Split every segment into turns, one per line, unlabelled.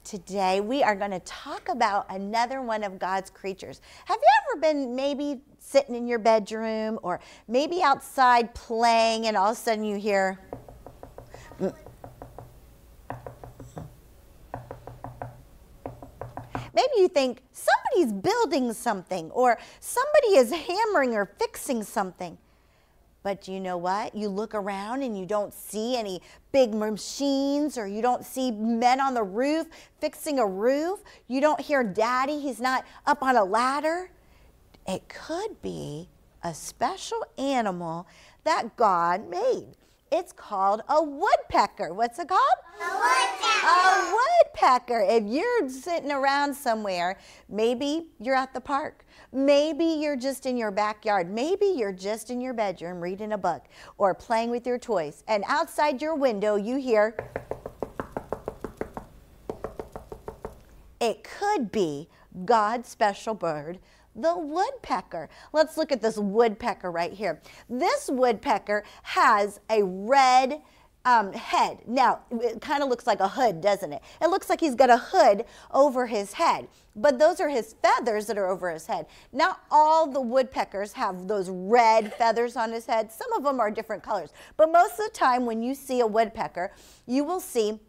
Today we are going to talk about another one of God's creatures. Have you ever been maybe sitting in your bedroom or maybe outside playing and all of a sudden you hear, maybe you think somebody's building something or somebody is hammering or fixing something. But you know what? You look around and you don't see any big machines, or you don't see men on the roof fixing a roof. You don't hear Daddy, he's not up on a ladder. It could be a special animal that God made. It's called a woodpecker. What's it called?
A woodpecker.
A woodpecker. If you're sitting around somewhere, maybe you're at the park. Maybe you're just in your backyard. Maybe you're just in your bedroom reading a book or playing with your toys. And outside your window, you hear, it could be God's special bird, the woodpecker. Let's look at this woodpecker right here. This woodpecker has a red head. Now, it kind of looks like a hood, doesn't it? It looks like he's got a hood over his head, but those are his feathers that are over his head. Not all the woodpeckers have those red feathers on his head. Some of them are different colors, but most of the time when you see a woodpecker, you will see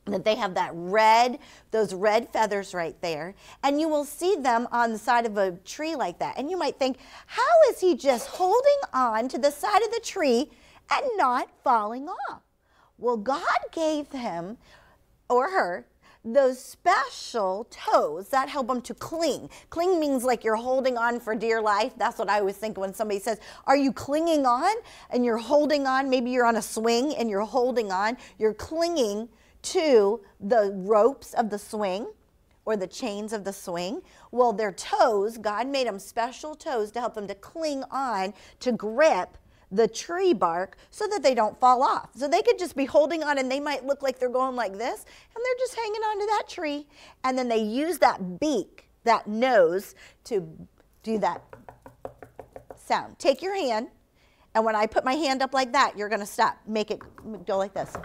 that they have those red feathers right there, and you will see them on the side of a tree like that. And you might think, how is he just holding on to the side of the tree and not falling off? Well, God gave him or her those special toes that help them to cling. Cling means like you're holding on for dear life. That's what I always think when somebody says, are you clinging on? And you're holding on. Maybe you're on a swing and you're holding on. You're clinging to the ropes of the swing or the chains of the swing. Well, their toes, God made them special toes to help them to cling on, to grip the tree bark so that they don't fall off. So they could just be holding on and they might look like they're going like this and they're just hanging onto that tree. And then they use that beak, that nose, to do that sound. Take your hand, and when I put my hand up like that, you're gonna stop. Make it go like this.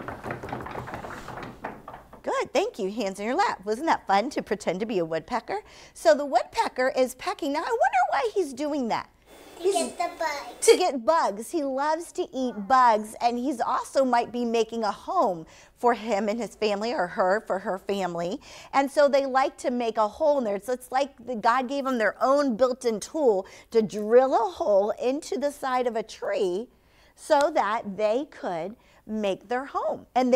Good, thank you. Hands in your lap. Wasn't that fun to pretend to be a woodpecker? So the woodpecker is pecking. Now I wonder why he's doing that.
To get the bugs.
To get bugs. He loves to eat bugs, and he's also might be making a home for him and his family, or her for her family. And so they like to make a hole in there. So it's like God gave them their own built-in tool to drill a hole into the side of a tree so that they could make their home. And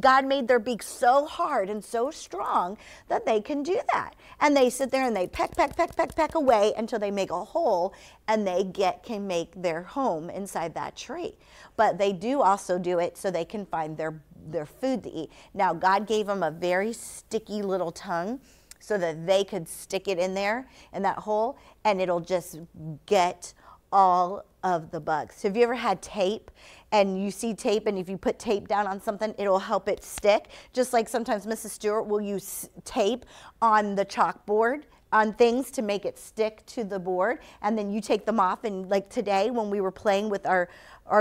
God made their beak so hard and so strong that they can do that. And they sit there and they peck away until they make a hole, and they can make their home inside that tree. But they do also do it so they can find their food to eat. Now, God gave them a very sticky little tongue so that they could stick it in there in that hole, and it'll just get all of the bugs. Have you ever had tape and you see tape, and if you put tape down on something, it'll help it stick? Just like sometimes Mrs. Stewart will use tape on the chalkboard on things to make it stick to the board, and then you take them off. And like today when we were playing with our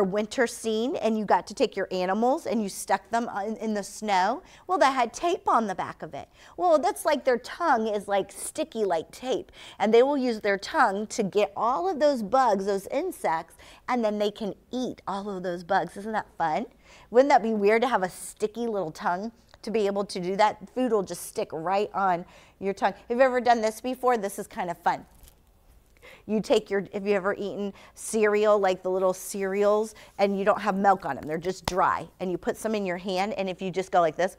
winter scene, and you got to take your animals and you stuck them in the snow, well, that had tape on the back of it. Well, that's like their tongue is like sticky like tape, and they will use their tongue to get all of those bugs, those insects, and then they can eat all of those bugs. Isn't that fun? Wouldn't that be weird to have a sticky little tongue to be able to do that? Food will just stick right on your tongue. Have you ever done this before? This is kind of fun. You take have you ever eaten cereal, like the little cereals, and you don't have milk on them, they're just dry, and you put some in your hand, and if you just go like this,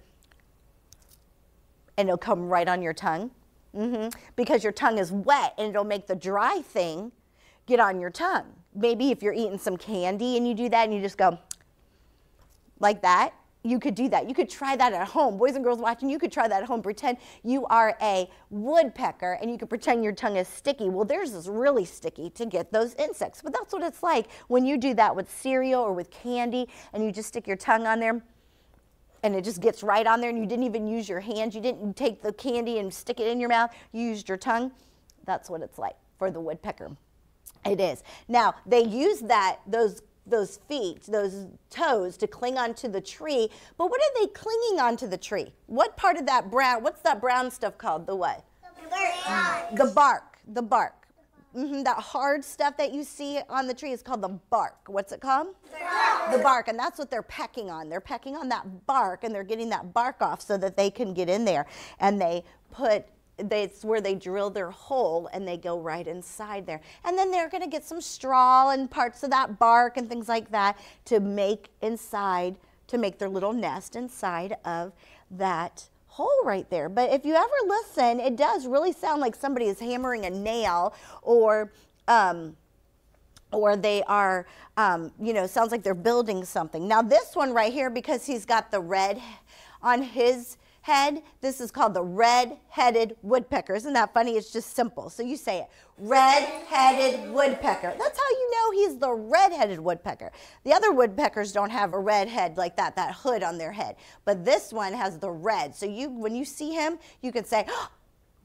and it'll come right on your tongue, because your tongue is wet, and it'll make the dry thing get on your tongue. Maybe if you're eating some candy and you do that and you just go like that, you could do that. You could try that at home. Boys and girls watching, you could try that at home. Pretend you are a woodpecker and you could pretend your tongue is sticky. Well, theirs is really sticky to get those insects. But that's what it's like when you do that with cereal or with candy, and you just stick your tongue on there and it just gets right on there, and you didn't even use your hands. You didn't take the candy and stick it in your mouth. You used your tongue. That's what it's like for the woodpecker. It is. Now, they use those those feet, those toes to cling onto the tree. But what are they clinging onto the tree? What part of that brown, what's that brown stuff called? The what?
The bark.
The bark, the bark. That hard stuff that you see on the tree is called the bark. What's it called?
Bark.
The bark, and that's what they're pecking on. They're pecking on that bark, and they're getting that bark off so that they can get in there. And it's where they drill their hole, and they go right inside there. And then they're going to get some straw and parts of that bark and things like that to make their little nest inside of that hole right there. But if you ever listen, it does really sound like somebody is hammering a nail, or they are, sounds like they're building something. Now this one right here, because he's got the red on his head, this is called the red-headed woodpecker. Isn't that funny? It's just simple. So you say it, red-headed woodpecker. That's how you know he's the red-headed woodpecker. The other woodpeckers don't have a red head like that hood on their head. But this one has the red. So when you see him, you can say, oh,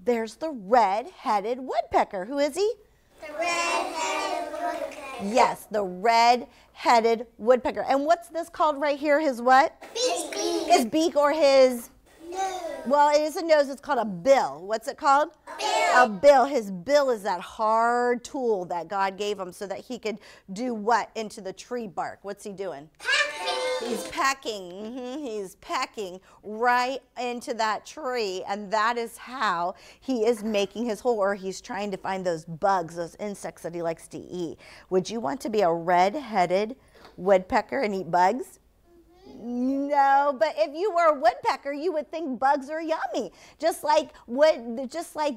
there's the red-headed woodpecker. Who is he?
The red-headed woodpecker.
Yes, the red-headed woodpecker. And what's this called right here? His what?
Beak.
His beak, or his...
Nose.
Well, it isn't nose, it's called a bill. What's it called?
Bill.
A bill. His bill is that hard tool that God gave him so that he could do what into the tree bark? What's he doing?
Packing.
He's packing. He's packing right into that tree, and that is how he is making his hole, or he's trying to find those bugs, those insects that he likes to eat. Would you want to be a red-headed woodpecker and eat bugs? No, but if you were a woodpecker, you would think bugs are yummy. Just like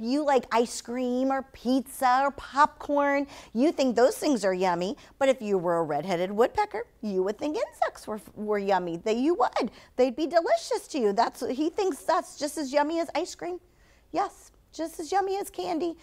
you like ice cream or pizza or popcorn, you think those things are yummy. But if you were a red-headed woodpecker, you would think insects were yummy. They'd be delicious to you. He thinks that's just as yummy as ice cream. Yes. Just as yummy as candy.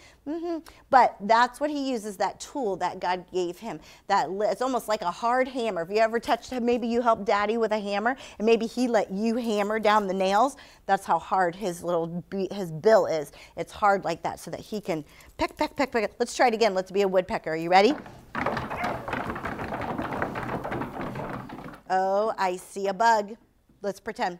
But that's what he uses, that tool that God gave him. It's almost like a hard hammer. If you ever touched him, maybe you helped Daddy with a hammer, and maybe he let you hammer down the nails. That's how hard his bill is. It's hard like that so that he can peck, peck, peck, peck. Let's try it again. Let's be a woodpecker. Are you ready? Oh, I see a bug. Let's pretend.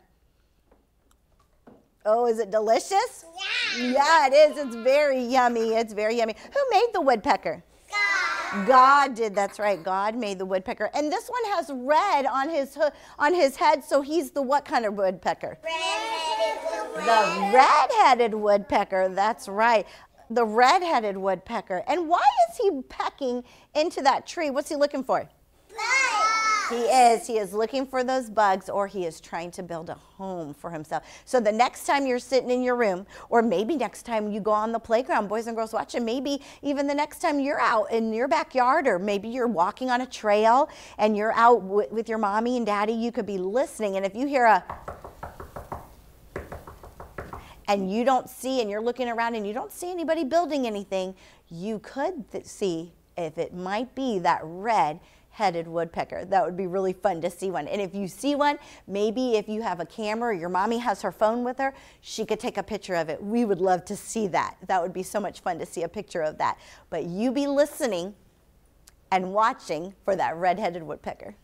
Oh, is it delicious?
Yeah.
Yeah, it is. It's very yummy. It's very yummy. Who made the woodpecker?
God.
God did. That's right. God made the woodpecker. And this one has red on his head, so he's the what kind of woodpecker?
Red-headed woodpecker.
The red-headed woodpecker. That's right. The red-headed woodpecker. And why is he pecking into that tree? What's he looking for?
Bugs.
He is looking for those bugs, or he is trying to build a home for himself. So the next time you're sitting in your room, or maybe next time you go on the playground, boys and girls watching, maybe even the next time you're out in your backyard, or maybe you're walking on a trail and you're out with your mommy and daddy, you could be listening. And if you hear and you don't see, and you're looking around and you don't see anybody building anything, you could see if it might be that red-headed woodpecker. That would be really fun to see one. And if you see one, maybe if you have a camera or your mommy has her phone with her, she could take a picture of it. We would love to see that. That would be so much fun to see a picture of that. But you be listening and watching for that red-headed woodpecker.